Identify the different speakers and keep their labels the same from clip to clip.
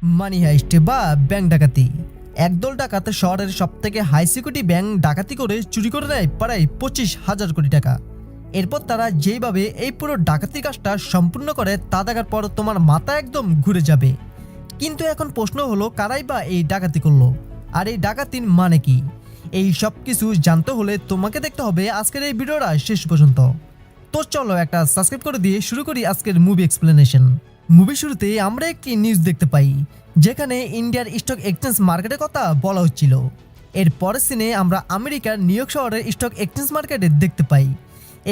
Speaker 1: মানি highest বা bank ডাকাতি। একদল ডাকাত শহরের সবথেকে হাই সিকিউরিটি ব্যাংক ডাকাতি করে চুরি করে নেয় প্রায় 25,000 কোটি টাকা। এরপর তারা যেইভাবে এই পুরো ডাকাতির কাজটা সম্পূর্ণ করে তা দেখার পর তোমার মাথা একদম ঘুরে যাবে। কিন্তু এখন প্রশ্ন হলো, কারাই বা এই ডাকাতি করলো, আর এই ডাকাতির মানে কি? এই সব কিছু জানতে হলে তোমাকে দেখতে হবে আজকের এই ভিডিওটা শেষ পর্যন্ত। তো চলো একটা সাবস্ক্রাইব করে দিয়ে শুরু করি আজকের মুভি এক্সপ্লেনেশন। মুভি শুরুতে আমরা একটি নিউজ দেখতে পাই, যেখানে ইন্ডিয়ার স্টক এক্সচেঞ্জ মার্কেটের কথা বলা হচ্ছিল। এর পরের সিনে আমরা আমেরিকার নিউ ইয়র্ক শহরের স্টক এক্সচেঞ্জ মার্কেটে দেখতে পাই।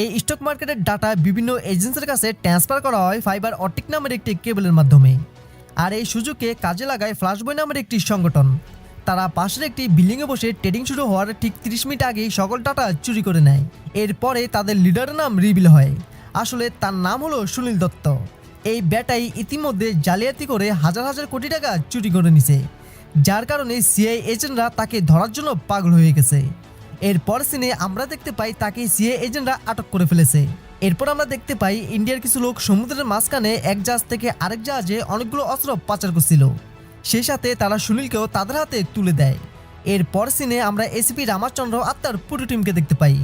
Speaker 1: এই স্টক মার্কেটের ডাটা বিভিন্ন এজেন্সির কাছে ট্রান্সফার করা হয় ফাইবার অপটিক নামের একটি কেবলের মাধ্যমে। আর এই সুযোগকে কাজে লাগায় ফ্ল্যাশবয় নামের একটি সংগঠন। তারা পাশের একটি বিল্ডিংয়ে বসে ট্রেডিং শুরু হওয়ার ঠিক 30 মিনিট আগেই সকল ডাটা চুরি করে নেয়। এরপরে তাদের লিডারের নাম রিভিল হয়। আসলে তার নাম হলো সুনীল দত্ত। এই ব্যাটাই ইতিমধ্যে জালিয়াতি করে হাজার হাজার কোটি টাকা চুরি করে নিছে, যার কারণে সিআই এজেন্টরা তাকে ধরার জন্য পাগল হয়ে গেছে। এরপর সিনে আমরা দেখতে পাই তাকে সিআই এজেন্টরা আটক করে ফেলেছে। এরপর আমরা দেখতে পাই ইন্ডিয়ার কিছু লোক সমুদ্রের মাঝখানে এক জাহাজ থেকে আরেক জাহাজে অনেকগুলো অস্ত্র পাচার করছিল। সেই সাথে তারা সুনীলকেও তাদের হাতে তুলে দেয়। এরপর সিনে আমরা এসিপি রামাচন্দ্র আর তার পুরো টিমকে দেখতে পাই।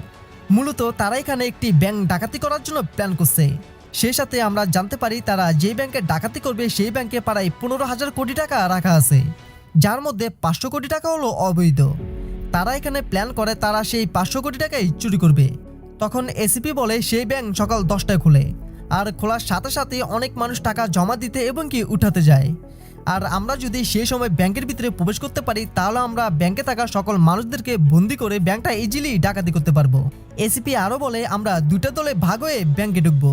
Speaker 1: মূলত তারা এখানে একটি ব্যাংক ডাকাতি করার জন্য প্ল্যান করছে। সেই সাথে আমরা জানতে পারি তারা যেই ব্যাংকে ডাকাতি করবে সেই ব্যাংকে প্রায় 15,000 কোটি টাকা রাখা আছে, যার মধ্যে 500 কোটি টাকা হলো অবৈধ। তারা এখানে প্ল্যান করে তারা সেই 500 কোটি টাকাই চুরি করবে। তখন এসিপি বলে সেই ব্যাংক সকাল 10টায় খুলে, আর খোলার সাথে সাথে অনেক মানুষ টাকা জমা দিতে এবং কি উঠাতে যায়। আর আমরা যদি সেই সময় ব্যাংকের ভিতরে প্রবেশ করতে পারি তাহলে আমরা ব্যাংকে থাকা সকল মানুষদেরকে বন্দি করে ব্যাংকটা ইজিলি ডাকাতি করতে পারবো। এসিপি আরও বলে আমরা দুইটা দলে ভাগ হয়ে ব্যাংকে ঢুকবো।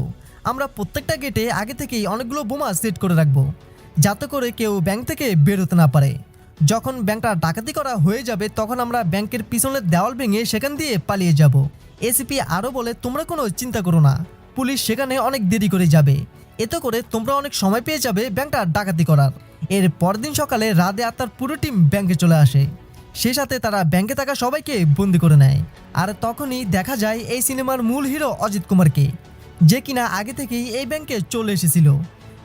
Speaker 1: আমরা প্রত্যেকটা গেটে আগে থেকেই অনেকগুলো বোমা সেট করে রাখবো, যাতে করে কেউ ব্যাংক থেকে বের হতে না পারে। যখন ব্যাংকটা ডাকাতি করা হয়ে যাবে তখন আমরা ব্যাংকের পিছনের দেওয়াল ভেঙে সেখান দিয়ে পালিয়ে যাব। এসিপি আরও বলে তোমরা কোনো চিন্তা করো না, পুলিশ সেখানে অনেক দেরি করে যাবে, এতে করে তোমরা অনেক সময় পেয়ে যাবে ব্যাংকটা ডাকাতি করার। এর পরদিন সকালে রাধে আর তার পুরো টিম ব্যাংকে চলে আসে। সেই সাথে তারা ব্যাংকে থাকা সবাইকে বন্দি করে নেয়। আর তখনই দেখা যায় এই সিনেমার মূল হিরো অজিত কুমারকে, যে কিনা আগে থেকেই এই ব্যাংকে চলে এসেছিল।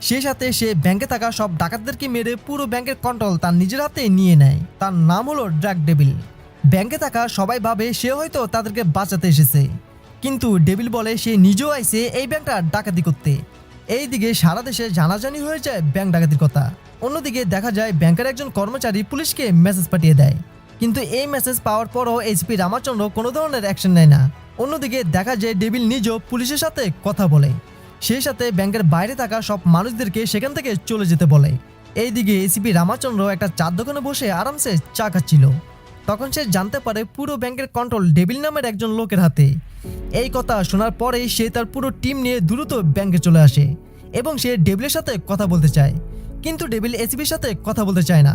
Speaker 1: সেই সাথে সে ব্যাংকে থাকা সব ডাকাতদেরকে মেরে পুরো ব্যাংকের কন্ট্রোল তার নিজের হাতে নিয়ে নেয়। তার নাম হলো ড্রাগ ডেভিল। ব্যাংকে থাকা সবাই ভাবে সে হয়তো তাদেরকে বাঁচাতে এসেছে, কিন্তু ডেভিল বলে সে নিজেও আইছে এই ব্যাংকটা ডাকাতি করতে। এইদিকে সারা দেশে জানাজানি হয়ে যায় ব্যাংক ডাকাতির কথা। অন্যদিকে দেখা যায় ব্যাংকের একজন কর্মচারী পুলিশকে মেসেজ পাঠিয়ে দেয়, কিন্তু এই মেসেজ পাওয়ার পরও এসপি রামাচন্দ্র কোনো ধরনের অ্যাকশন নেয় না। অন্যদিকে দেখা যায় ডেভিল নিজেও পুলিশের সাথে কথা বলে, সেই সাথে ব্যাংকের বাইরে থাকা সব মানুষদেরকে সেখান থেকে চলে যেতে বলে। এইদিকে এসিপি রামাচন্দ্র একটা চার দোকানে বসে আরামসে চা খাচ্ছিল। তখন সে জানতে পারে পুরো ব্যাংকের কন্ট্রোল ডেভিল নামের একজন লোকের হাতে। এই কথা শোনার পরেই সে তার পুরো টিম নিয়ে দ্রুত ব্যাংকে চলে আসে এবং সে ডেভিলের সাথে কথা বলতে চায়, কিন্তু ডেভিল এসিপির সাথে কথা বলতে চায় না।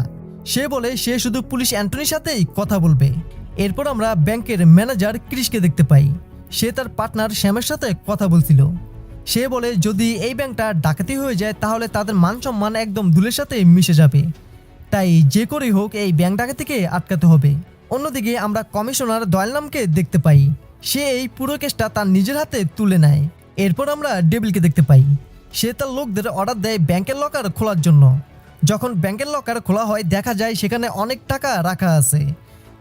Speaker 1: সে বলে সে শুধু পুলিশ অ্যান্টনির সাথেই কথা বলবে। এরপর আমরা ব্যাংকের ম্যানেজার ক্রিসকে দেখতে পাই। সে তার পার্টনার শ্যামের সাথে কথা বলছিল। সে বলে যদি এই ব্যাংকটা ডাকাতি হয়ে যায় তাহলে তাদের মান সম্মান একদম ধুলের সাথে মিশে যাবে, তাই যে করেই হোক এই ব্যাংক ডাকাতিকে আটকাতে হবে। অন্যদিকে আমরা কমিশনার দয়াল নামকে দেখতে পাই। সে এই পুরো কেসটা তার নিজের হাতে তুলে নেয়। এরপর আমরা ডেভিলকে দেখতে পাই। সে তার লোকদের অর্ডার দেয় ব্যাংকের লকার খোলার জন্য। যখন ব্যাংকের লকার খোলা হয় দেখা যায় সেখানে অনেক টাকা রাখা আছে।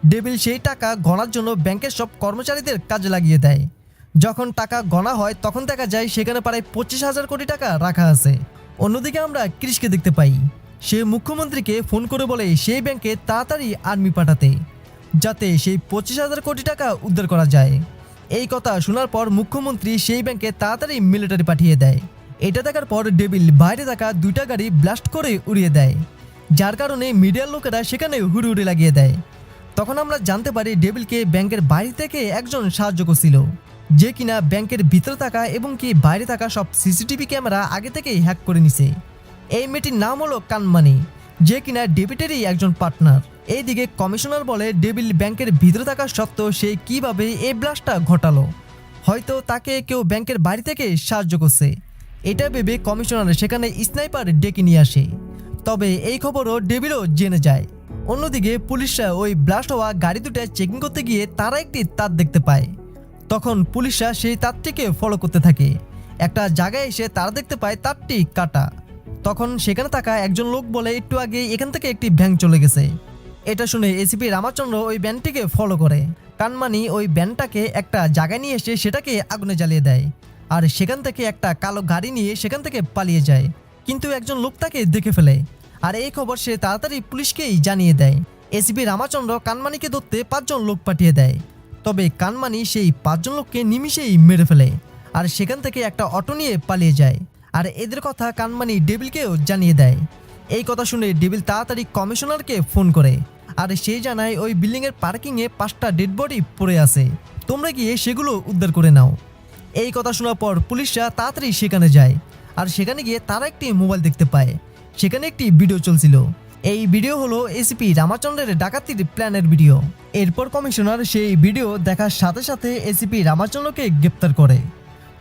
Speaker 1: ডেভিল সেই টাকা গণার জন্য ব্যাংকের সব কর্মচারীদের কাজে লাগিয়ে দেয়। যখন টাকা গণা হয় তখন দেখা যায় সেখানে প্রায় 25,000 কোটি টাকা রাখা আছে। অন্যদিকে আমরা ক্রিসকে দেখতে পাই। সে মুখ্যমন্ত্রীকে ফোন করে বলে সেই ব্যাংকে তাড়াতাড়ি আর্মি পাঠাতে, যাতে সেই 25,000 কোটি টাকা উদ্ধার করা যায়। এই কথা শোনার পর মুখ্যমন্ত্রী সেই ব্যাংকে তাড়াতাড়ি মিলিটারি পাঠিয়ে দেয়। এটা দেখার পর ডেভিল বাইরে থাকা দুইটা গাড়ি ব্লাস্ট করে উড়িয়ে দেয়, যার কারণে মিডিয়ার লোকেরা সেখানে হুড়ি লাগিয়ে দেয়। তখন আমরা জানতে পারি ডেভিলকে ব্যাংকের বাইরে থেকে একজন সাহায্য করছিল, যে কিনা ব্যাংকের ভিতরে থাকা এবং কি বাইরে থাকা সব সিসিটিভি ক্যামেরা আগে থেকেই হ্যাক করে নিছে। এই মেয়েটির নাম হলো কানমানি, যে কিনা ডেভিডেরই একজন পার্টনার। এইদিকে কমিশনার বলে ডেভিল ব্যাংকের ভিতরে থাকা সত্ত্বেও সে কিভাবে এই ব্লাস্টটা ঘটালো, হয়তো তাকে কেউ ব্যাংকের বাইরে থেকে সাহায্য করছে। এটা ভেবে কমিশনার সেখানে স্নাইপার ডেকে নিয়ে আসে, তবে এই খবরও ডেভিলও জেনে যায়। অন্যদিকে পুলিশরা ওই ব্লাস্ট হওয়া গাড়ি দুটো চেকিং করতে গিয়ে তারা একটি তার দেখতে পায়। তখন পুলিশরা সেই তারটিকে ফলো করতে থাকে। একটা জায়গায় এসে তারা দেখতে পায় তারটি কাটা। তখন সেখানে থাকা একজন লোক বলে একটু আগে এখান থেকে একটি ভ্যান চলে গেছে। এটা শুনে এসিপি রামাচন্দ্র ওই ভ্যানটিকে ফলো করে কানমানি ওই ভ্যানটাকে একটা জায়গায় নিয়ে এসে সেটাকে আগুনে জ্বালিয়ে দেয় আর সেখান থেকে একটা কালো গাড়ি নিয়ে সেখান থেকে পালিয়ে যায়। কিন্তু একজন লোক তাকে দেখে ফেলে আর এই খবর সে তাড়াতাড়ি পুলিশকেই জানিয়ে দেয়। এসিপি রামাচন্দ্র কানমানিকে ধরতে 5 জন লোক পাঠিয়ে দেয়, তবে কানমানি সেই 5 জন লোককে নিমিষেই মেরে ফেলে আর সেখান থেকে একটা অটো নিয়ে পালিয়ে যায়। আর এদের কথা কানমানি ডেভিলকেও জানিয়ে দেয়। এই কথা শুনে ডেভিল তাড়াতাড়ি কমিশনারকে ফোন করে আর সেই জানায় ওই বিল্ডিংয়ের পার্কিংয়ে 5টা ডেড বডি পড়ে আছে, তোমরা গিয়ে সেগুলো উদ্ধার করে নাও। এই কথা শোনার পর পুলিশরা তাড়াতাড়ি সেখানে যায় আর সেখানে গিয়ে তারা একটি মোবাইল দেখতে পায়, সেখানে একটি ভিডিও চলছিল। এই ভিডিও হলো এসিপি রামাচন্দ্রের ডাকাতির প্ল্যানের ভিডিও। এরপর কমিশনার সেই ভিডিও দেখার সাথে সাথে এসিপি রামাচন্দ্রকে গ্রেপ্তার করে।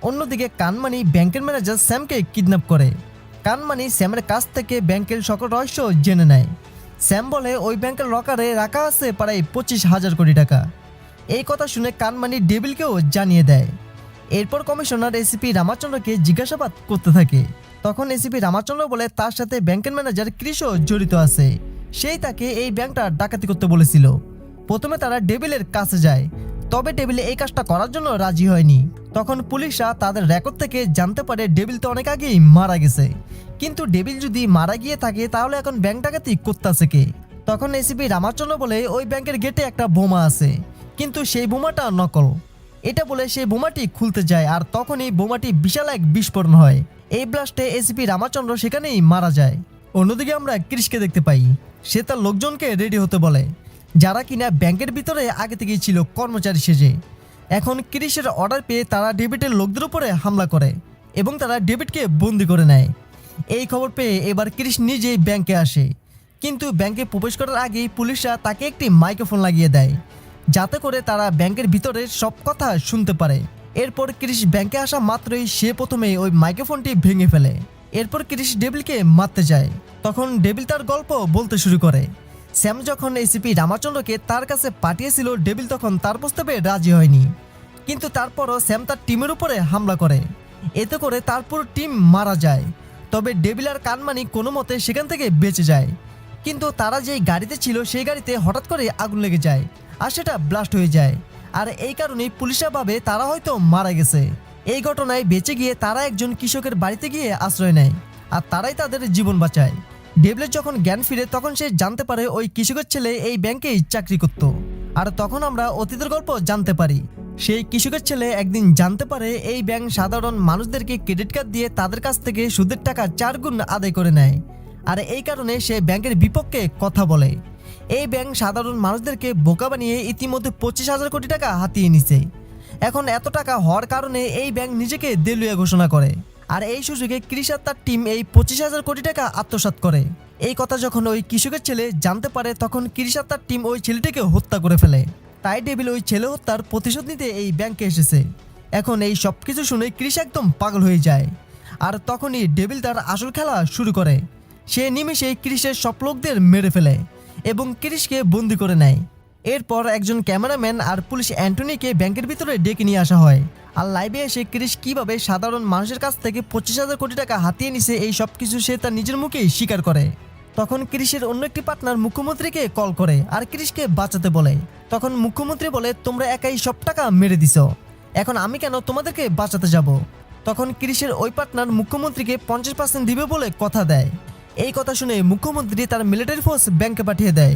Speaker 1: অন্যদিকে কানমানি ব্যাংকের ম্যানেজার স্যামকে কিডন্যাপ করে। কানমানি স্যামের কাছ থেকে ব্যাংকের সকল রহস্য জেনে নেয়। স্যাম বলে ওই ব্যাংকের লকারে রাখা আছে প্রায় 25,000 কোটি টাকা। এই কথা শুনে কানমানি ডেভিলকেও জানিয়ে দেয়। এরপর কমিশনার এসিপি রামাচন্দ্রকে জিজ্ঞাসাবাদ করতে থাকে। তখন এসিপি রামাচন্দ্র বলে তার সাথে ব্যাংকের ম্যানেজার ক্রিশও জড়িত আছে, সেই তাকে এই ব্যাংকটা ডাকাতি করতে বলেছিল। প্রথমে তারা ডেভিলের কাছে যায়, তবে ডেভিল এই কাজটা করার জন্য রাজি হয়নি। তখন পুলিশরা তাদের রেকর্ড থেকে জানতে পারে ডেভিল তো অনেক আগেই মারা গেছে, কিন্তু ডেভিল যদি মারা গিয়ে থাকে তাহলে এখন ব্যাংক ডাকাতি করতেছে কে? তখন এসিপি রামাচন্দ্র বলে ওই ব্যাংকের গেটে একটা বোমা আছে, কিন্তু সেই বোমাটা নকল। এটা বলে সেই বোমাটি খুলতে যায় আর তখনই বোমাটি বিশাল এক বিস্ফোরণ হয়। এই ব্লাস্টে এসিপি রামাচন্দ্র সেখানেই মারা যায়। অন্যদিকে আমরা ক্রিশকে দেখতে পাই, সে তার লোকজনকে রেডি হতে বলে, যারা কিনা ব্যাংকের ভিতরে আগে থেকেই ছিল কর্মচারী সেজে। এখন ক্রিশের অর্ডার পেয়ে তারা ডেভিডের লোকদের উপরে হামলা করে এবং তারা ডেভিডকে বন্দি করে নেয়। এই খবর পেয়ে এবার ক্রিশ নিজেই ব্যাংকে আসে, কিন্তু ব্যাংকে প্রবেশ করার আগেই পুলিশরা তাকে একটি মাইক্রোফোন লাগিয়ে দেয়, যাতে করে তারা ব্যাংকের ভিতরে সব কথা শুনতে পারে। এরপর ক্রিশ ব্যাংকে আসা মাত্রই সে প্রথমে ওই মাইক্রোফোনটি ভেঙে ফেলে। এরপর ক্রিশ ডেভিলকে মারতে যায়, তখন ডেভিল তার গল্প বলতে শুরু করে। স্যাম যখন এসিপি রামাচন্দ্রকে তার কাছে পাঠিয়েছিল, ডেভিল তখন তার প্রস্তাবে রাজি হয়নি, কিন্তু তারপরও স্যাম তার টিমের উপরে হামলা করে। এতে করে তার পুরো টিম মারা যায়। তবে ডেভিল আর কানমানি কোনো মতে সেখান থেকে বেঁচে যায়, কিন্তু তারা যেই গাড়িতে ছিল সেই গাড়িতে হঠাৎ করে আগুন লেগে যায় আর সেটা ব্লাস্ট হয়ে যায়। আর এই কারণেই পুলিশরা ভাবে তারা হয়তো মারা গেছে। এই ঘটনায় বেঁচে গিয়ে তারা একজন কৃষকের বাড়িতে গিয়ে আশ্রয় নেয় আর তারাই তাদের জীবন বাঁচায়। ডেভিলের যখন জ্ঞান ফিরে তখন সে জানতে পারে ওই কৃষকের ছেলে এই ব্যাংকেই চাকরি করত। আর তখন আমরা অতীতের গল্প জানতে পারি। সেই কৃষকের ছেলে একদিন জানতে পারে এই ব্যাংক সাধারণ মানুষদেরকে ক্রেডিট কার্ড দিয়ে তাদের কাছ থেকে সুদের টাকা 4 গুণ আদায় করে নেয়। আর এই কারণে সে ব্যাংকের বিপক্ষে কথা বলে। এই ব্যাংক সাধারণ মানুষদেরকে বোকা বানিয়ে ইতিমধ্যে 25,000 কোটি টাকা হাতিয়ে নিছে। এখন এত টাকা হওয়ার কারণে এই ব্যাংক নিজেকে দেউলিয়া ঘোষণা করে। আর এই সুযোগে ক্রিশ আর তার টিম এই 25,000 কোটি টাকা আত্মসাৎ করে। এই কথা যখন ওই কৃষকের ছেলে জানতে পারে তখন ক্রিশ আর তার টিম ওই ছেলেটিকে হত্যা করে ফেলে। তাই ডেভিল ওই ছেলে হত্যার প্রতিশোধ নিতে এই ব্যাংকে এসেছে। এখন এই সব কিছু শুনে ক্রিশ একদম পাগল হয়ে যায়। আর তখনই ডেভিল তার আসল খেলা শুরু করে। সে নিমেষেই ক্রিশের সব লোকদের মেরে ফেলে এবং ক্রিশকে বন্দি করে নেয়। এরপর একজন ক্যামেরাম্যান আর পুলিশ অ্যান্টনিকে ব্যাংকের ভিতরে ডেকে নিয়ে আসা হয়। আর লাইভে এসে ক্রিশ কিভাবে সাধারণ মানুষের কাছ থেকে 25,000 কোটি টাকা হাতিয়ে নিছে এই সব কিছু সে তার নিজের মুখেই স্বীকার করে। তখন ক্রিশের অন্য একটি পার্টনার মুখ্যমন্ত্রীকে কল করে আর ক্রিশকে বাঁচাতে বলে। তখন মুখ্যমন্ত্রী বলে, তোমরা একাই সব টাকা মেরে দিছ, এখন আমি কেন তোমাদেরকে বাঁচাতে যাব? তখন ক্রিশের ওই পার্টনার মুখ্যমন্ত্রীকে 50% দিবে বলে কথা দেয়। এই কথা শুনে মুখ্যমন্ত্রী তার মিলিটারি ফোর্স ব্যাংকে পাঠিয়ে দেয়।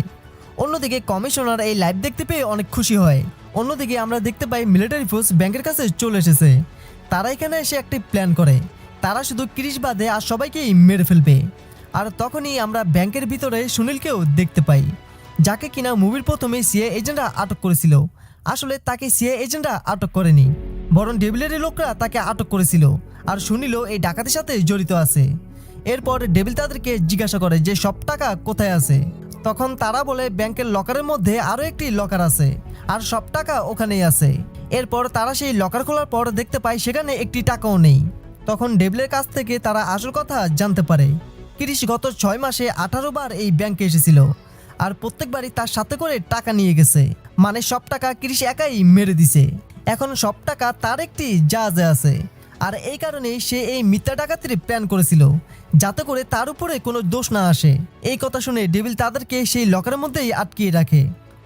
Speaker 1: অন্যদিকে কমিশনার এই লাইভ দেখতে পেয়ে অনেক খুশি হয়। অন্যদিকে আমরা দেখতে পাই মিলিটারি ফোর্স ব্যাংকের কাছে চলে এসেছে। তারা এখানে এসে একটি প্ল্যান করে, তারা শুধু ক্রিশ বাদে আর সবাইকেই মেরে ফেলবে। আর তখনই আমরা ব্যাংকের ভিতরে সুনীলকেও দেখতে পাই, যাকে কিনা মুভির প্রথমে সিআইএ এজেন্টরা আটক করেছিল। আসলে তাকে সিআইএ এজেন্টরা আটক করেনি, বরং ডেভিলের লোকরা তাকে আটক করেছিল। আর সুনীলও এই ডাকাতির সাথে জড়িত আছে। এরপর ডেভিল তাদেরকে জিজ্ঞাসা করে যে সব টাকা কোথায় আছে। তখন তারা বলে ব্যাংকের লকারের মধ্যে আরও একটি লকার আছে আর সব টাকা ওখানেই আছে। এরপর তারা সেই লকার খোলার পর দেখতে পায় সেখানে একটি টাকাও নেই। তখন ডেভিলের কাছ থেকে তারা আসল কথা জানতে পারে। ক্রিশ গত 6 মাসে 18 বার এই ব্যাংকে এসেছিল আর প্রত্যেকবারই তার সাথে করে টাকা নিয়ে গেছে। মানে সব টাকা ক্রিশ একাই মেরে দিছে। এখন সব টাকা তার একটি জাহাজে আছে। আর এই কারণেই সে এই মিথ্যা ডাকাতির প্ল্যান করেছিল, যাতে করে তার উপরে কোনো দোষ না আসে। এই কথা শুনে ডেভিল তাদেরকে সেই লকারের মধ্যেই আটকিয়ে রাখে।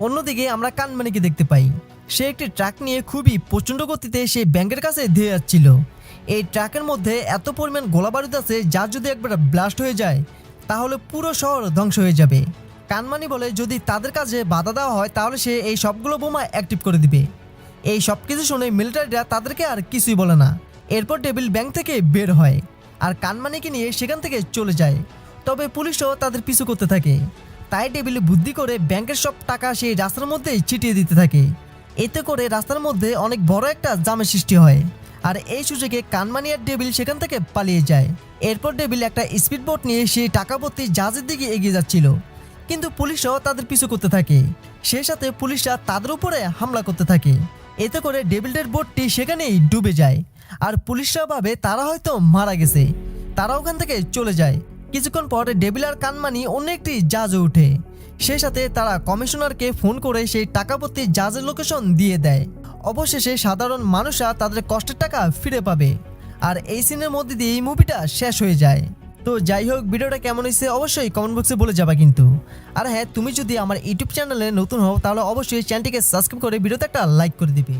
Speaker 1: অন্যদিকে আমরা কানমানিকে দেখতে পাই, সে একটি ট্রাক নিয়ে খুবই প্রচণ্ড গতিতে সেই ব্যাংকের কাছে ধেয়ে যাচ্ছিল। এই ট্রাকের মধ্যে এত পরিমাণ গোলাবারুদ আছে যা যদি একবার ব্লাস্ট হয়ে যায় তাহলে পুরো শহর ধ্বংস হয়ে যাবে। কানমানি বলে যদি তাদের কাজে বাধা দেওয়া হয় তাহলে সে এই সবগুলো বোমা অ্যাক্টিভ করে দিবে। এই সব কিছু শুনে মিলিটারিরা তাদেরকে আর কিছুই বলে না। এরপর ডেভিল ব্যাংক থেকে বের হয় আর কানমানিকে নিয়ে সেখান থেকে চলে যায়। তবে পুলিশও তাদের পিছু করতে থাকে। তাই ডেভিল বুদ্ধি করে ব্যাংকের সব টাকা সেই রাস্তার মধ্যেই ছিটিয়ে দিতে থাকে। এতে করে রাস্তার মধ্যে অনেক বড় একটা জামের সৃষ্টি হয়। আর এই সুযোগে কানমানি আর ডেভিল সেখান থেকে পালিয়ে যায়। এরপর ডেভিল একটা স্পিড বোট নিয়ে সেই টাকা ভর্তি জাহাজের দিকে এগিয়ে যাচ্ছিল, কিন্তু পুলিশও তাদের পিছু করতে থাকে। সেই সাথে পুলিশরা তাদের উপরে হামলা করতে থাকে। এতে করে ডেভিলের বোটটি সেখানেই ডুবে যায়। আর পুলিশরা ভাবে তারা হয়তো মারা গেছে, তারা ওখান থেকে চলে যায়। কিছুক্ষণ পর ডেভিল আর কানমানি অন্য একটি জাহাজে ওঠে। সেই সাথে তারা কমিশনারকে ফোন করে সেই টাকা ভর্তি জাহাজের লোকেশন দিয়ে দেয়। অবশেষে সাধারণ মানুষরা তাদের কষ্টের টাকা ফিরে পাবে। আর এই সিনের মধ্যে দিয়ে এই মুভিটা শেষ হয়ে যায়। তো যাই হোক, ভিডিওটা কেমন হয়েছে অবশ্যই কমেন্ট বক্সে বলে যাবা কিন্তু। আর হ্যাঁ, তুমি যদি আমার ইউটিউব চ্যানেলে নতুন হও তাহলে অবশ্যই চ্যানেলটিকে সাবস্ক্রাইব করে ভিডিওতে একটা লাইক করে দিবে।